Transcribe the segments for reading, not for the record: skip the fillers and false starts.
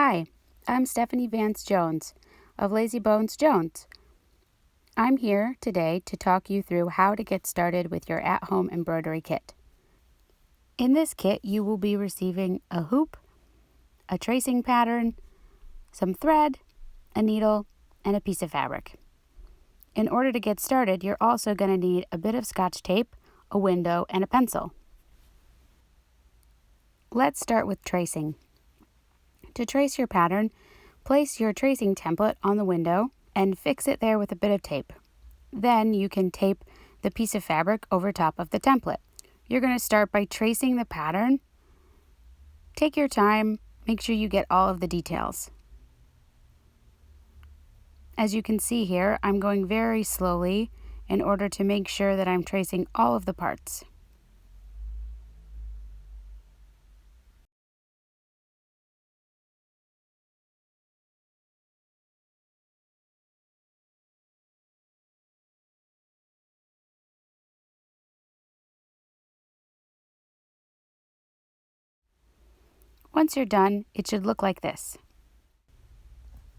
Hi, I'm Stephanie Vance Jones of Lazy Bones Jones. I'm here today to talk you through how to get started with your at-home embroidery kit. In this kit, you will be receiving a hoop, a tracing pattern, some thread, a needle, and a piece of fabric. In order to get started, you're also going to need a bit of Scotch tape, a window, and a pencil. Let's start with tracing. To trace your pattern, place your tracing template on the window and fix it there with a bit of tape. Then you can tape the piece of fabric over top of the template. You're going to start by tracing the pattern. Take your time, make sure you get all of the details. As you can see here, I'm going very slowly in order to make sure that I'm tracing all of the parts. Once you're done, it should look like this.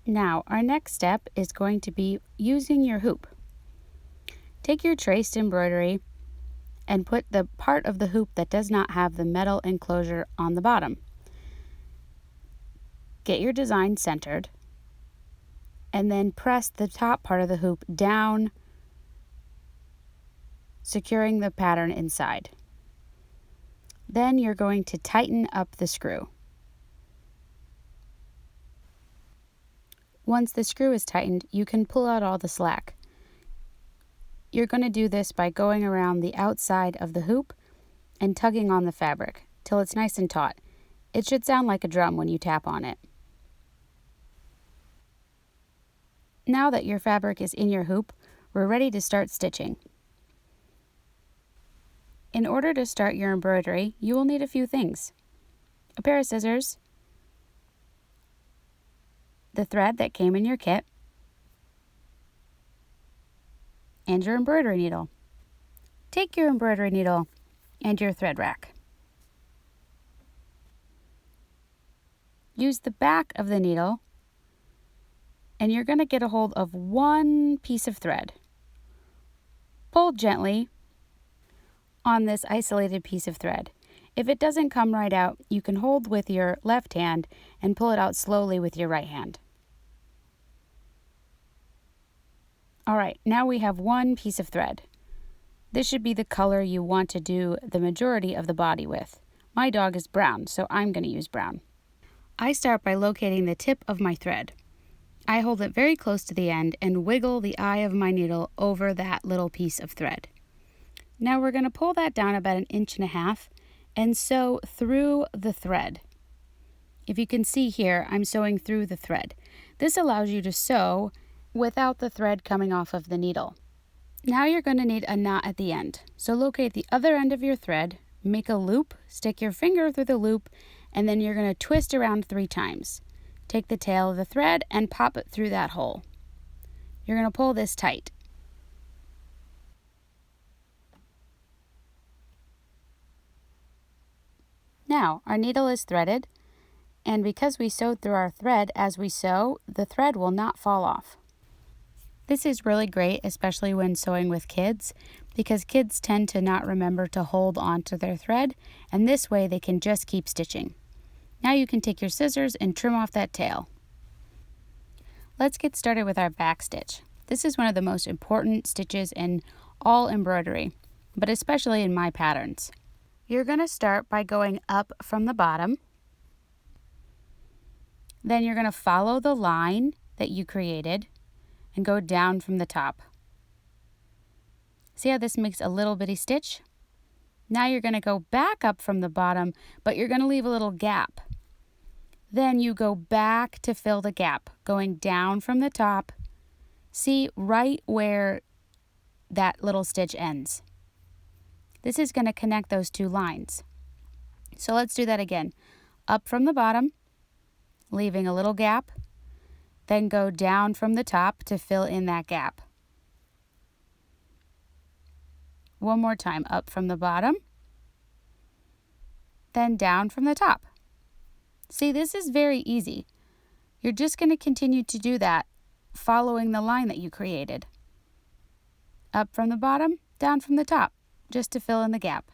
Now, our next step is going to be using your hoop. Take your traced embroidery and put the part of the hoop that does not have the metal enclosure on the bottom. Get your design centered and then press the top part of the hoop down, securing the pattern inside. Then you're going to tighten up the screw. Once the screw is tightened, you can pull out all the slack. You're going to do this by going around the outside of the hoop and tugging on the fabric till it's nice and taut. It should sound like a drum when you tap on it. Now that your fabric is in your hoop, we're ready to start stitching. In order to start your embroidery, you will need a few things: a pair of scissors, the thread that came in your kit, and your embroidery needle. Take your embroidery needle and your thread rack. Use the back of the needle, and you're going to get a hold of one piece of thread. Pull gently on this isolated piece of thread. If it doesn't come right out, you can hold with your left hand and pull it out slowly with your right hand. All right, now we have one piece of thread. This should be the color you want to do the majority of the body with. My dog is brown, so I'm going to use brown. I start by locating the tip of my thread. I hold it very close to the end and wiggle the eye of my needle over that little piece of thread. Now we're going to pull that down about 1.5 inches and sew through the thread. If you can see here, I'm sewing through the thread. This allows you to sew without the thread coming off of the needle. Now you're going to need a knot at the end. So locate the other end of your thread, make a loop, stick your finger through the loop, and then you're going to twist around 3 times. Take the tail of the thread and pop it through that hole. You're going to pull this tight. Now, our needle is threaded, and because we sewed through our thread as we sew, the thread will not fall off. This is really great, especially when sewing with kids, because kids tend to not remember to hold on to their thread, and this way they can just keep stitching. Now you can take your scissors and trim off that tail. Let's get started with our back stitch. This is one of the most important stitches in all embroidery, but especially in my patterns. You're going to start by going up from the bottom. Then you're going to follow the line that you created and go down from the top. See how this makes a little bitty stitch? Now you're going to go back up from the bottom, but you're going to leave a little gap. Then you go back to fill the gap, going down from the top. See right where that little stitch ends. This is going to connect those 2 lines. So let's do that again. Up from the bottom, leaving a little gap, then go down from the top to fill in that gap. One more time, up from the bottom, then down from the top. See, this is very easy. You're just going to continue to do that, following the line that you created. Up from the bottom, down from the top, just to fill in the gap.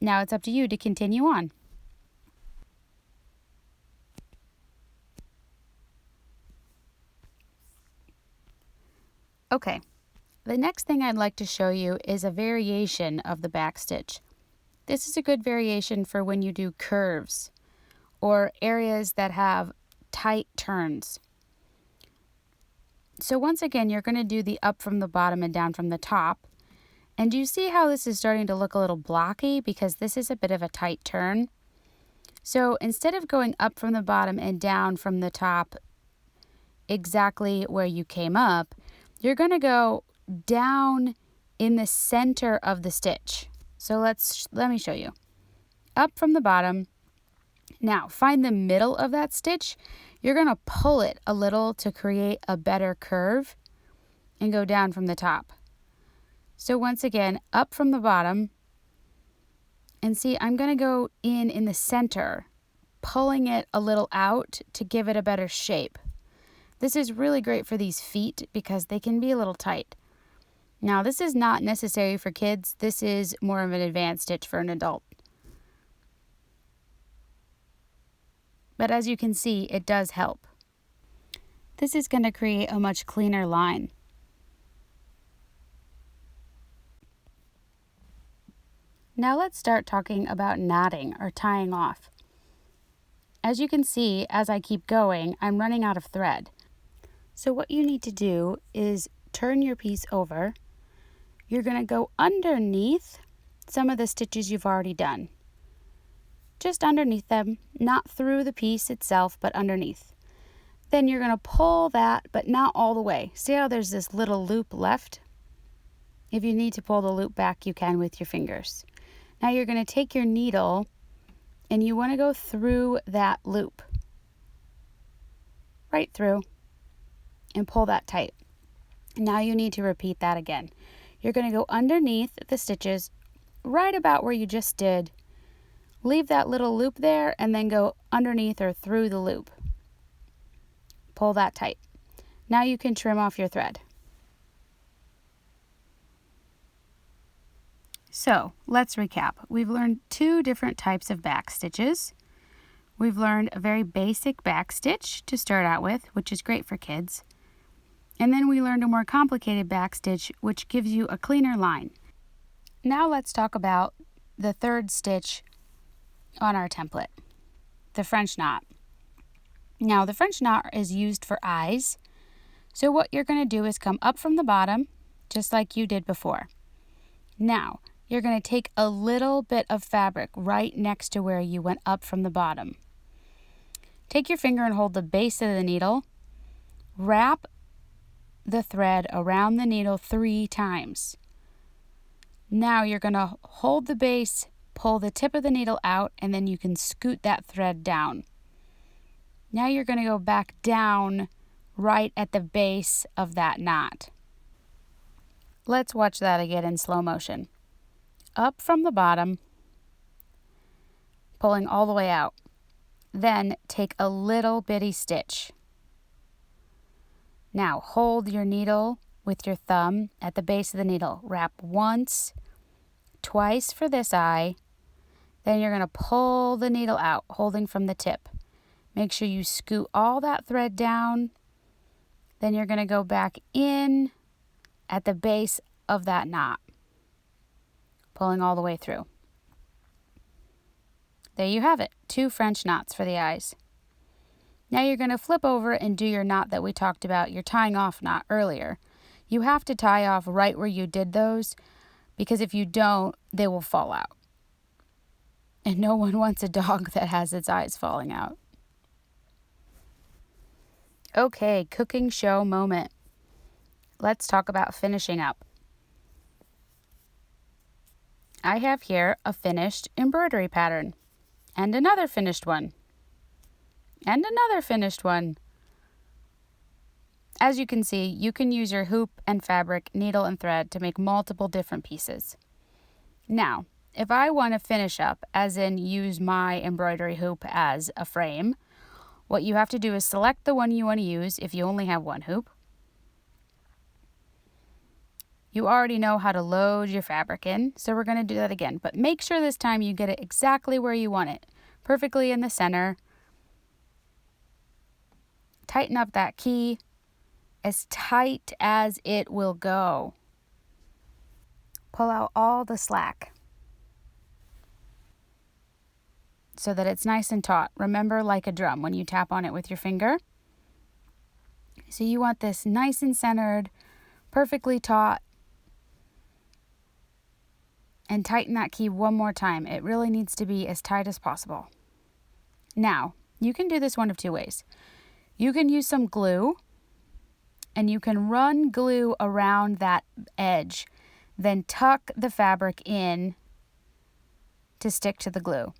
Now it's up to you to continue on. Okay, the next thing I'd like to show you is a variation of the back stitch. This is a good variation for when you do curves or areas that have tight turns. So once again, you're going to do the up from the bottom and down from the top. And do you see how this is starting to look a little blocky because this is a bit of a tight turn? So instead of going up from the bottom and down from the top exactly where you came up, you're going to go down in the center of the stitch. So let me show you. Up from the bottom. Now find the middle of that stitch. You're going to pull it a little to create a better curve and go down from the top. So once again, up from the bottom, and see, I'm going to go in the center, pulling it a little out to give it a better shape. This is really great for these feet because they can be a little tight. Now, this is not necessary for kids. This is more of an advanced stitch for an adult. But as you can see, it does help. This is going to create a much cleaner line. Now let's start talking about knotting or tying off. As you can see, as I keep going, I'm running out of thread. So what you need to do is turn your piece over. You're going to go underneath some of the stitches you've already done. Just underneath them, not through the piece itself, but underneath. Then you're going to pull that, but not all the way. See how there's this little loop left? If you need to pull the loop back, you can with your fingers. Now you're going to take your needle and you want to go through that loop. Right through. And pull that tight. Now you need to repeat that again. You're going to go underneath the stitches right about where you just did. Leave that little loop there and then go underneath or through the loop. Pull that tight. Now you can trim off your thread. So let's recap. We've learned 2 different types of back stitches. We've learned a very basic back stitch to start out with, which is great for kids. And then we learned a more complicated back stitch, which gives you a cleaner line. Now let's talk about the 3rd stitch on our template, the French knot. Now the French knot is used for eyes. So what you're going to do is come up from the bottom, just like you did before. Now you're going to take a little bit of fabric right next to where you went up from the bottom. Take your finger and hold the base of the needle. Wrap the thread around the needle 3 times. Now you're going to hold the base, pull the tip of the needle out, and then you can scoot that thread down. Now you're going to go back down right at the base of that knot. Let's watch that again in slow motion. Up from the bottom, pulling all the way out. Then take a little bitty stitch. Now hold your needle with your thumb at the base of the needle. Wrap once, twice for this eye. Then you're going to pull the needle out, holding from the tip. Make sure you scoot all that thread down. Then you're going to go back in at the base of that knot, pulling all the way through. There you have it, 2 French knots for the eyes. Now you're going to flip over and do your knot that we talked about, your tying off knot earlier. You have to tie off right where you did those, because if you don't, they will fall out. And no one wants a dog that has its eyes falling out. Okay, cooking show moment. Let's talk about finishing up. I have here a finished embroidery pattern, and another finished one, and another finished one. As you can see, you can use your hoop and fabric, needle and thread to make multiple different pieces. Now, If I want to finish up, as in use my embroidery hoop as a frame, what you have to do is select the one you want to use if you only have one hoop. You already know how to load your fabric in, so we're going to do that again. But make sure this time you get it exactly where you want it, perfectly in the center. Tighten up that key as tight as it will go. Pull out all the slack so that it's nice and taut. Remember, like a drum when you tap on it with your finger. So you want this nice and centered, perfectly taut. And tighten that key one more time. It really needs to be as tight as possible. Now, you can do this one of two ways. You can use some glue, and you can run glue around that edge, then tuck the fabric in to stick to the glue.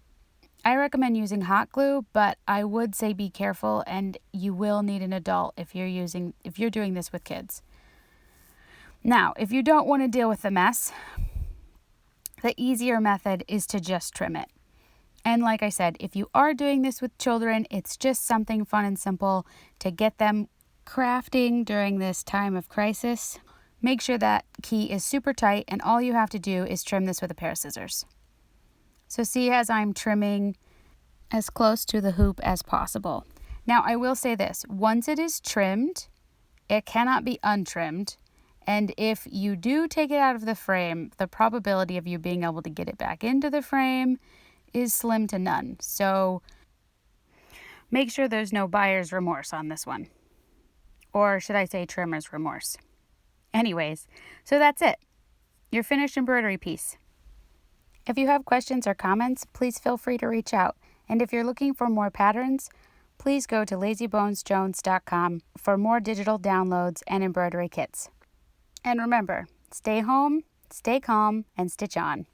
I recommend using hot glue, but I would say be careful, and you will need an adult if you're doing this with kids. Now, if you don't want to deal with the mess, the easier method is to just trim it. And like I said, if you are doing this with children, it's just something fun and simple to get them crafting during this time of crisis. Make sure that key is super tight, and all you have to do is trim this with a pair of scissors. So see, as I'm trimming as close to the hoop as possible. Now, I will say this, once it is trimmed, it cannot be untrimmed. And if you do take it out of the frame, the probability of you being able to get it back into the frame is slim to none. So make sure there's no buyer's remorse on this one. Or should I say trimmer's remorse? Anyways, so that's it. Your finished embroidery piece. If you have questions or comments, please feel free to reach out. And if you're looking for more patterns, please go to LazyBonesJones.com for more digital downloads and embroidery kits. And remember, stay home, stay calm, and stitch on.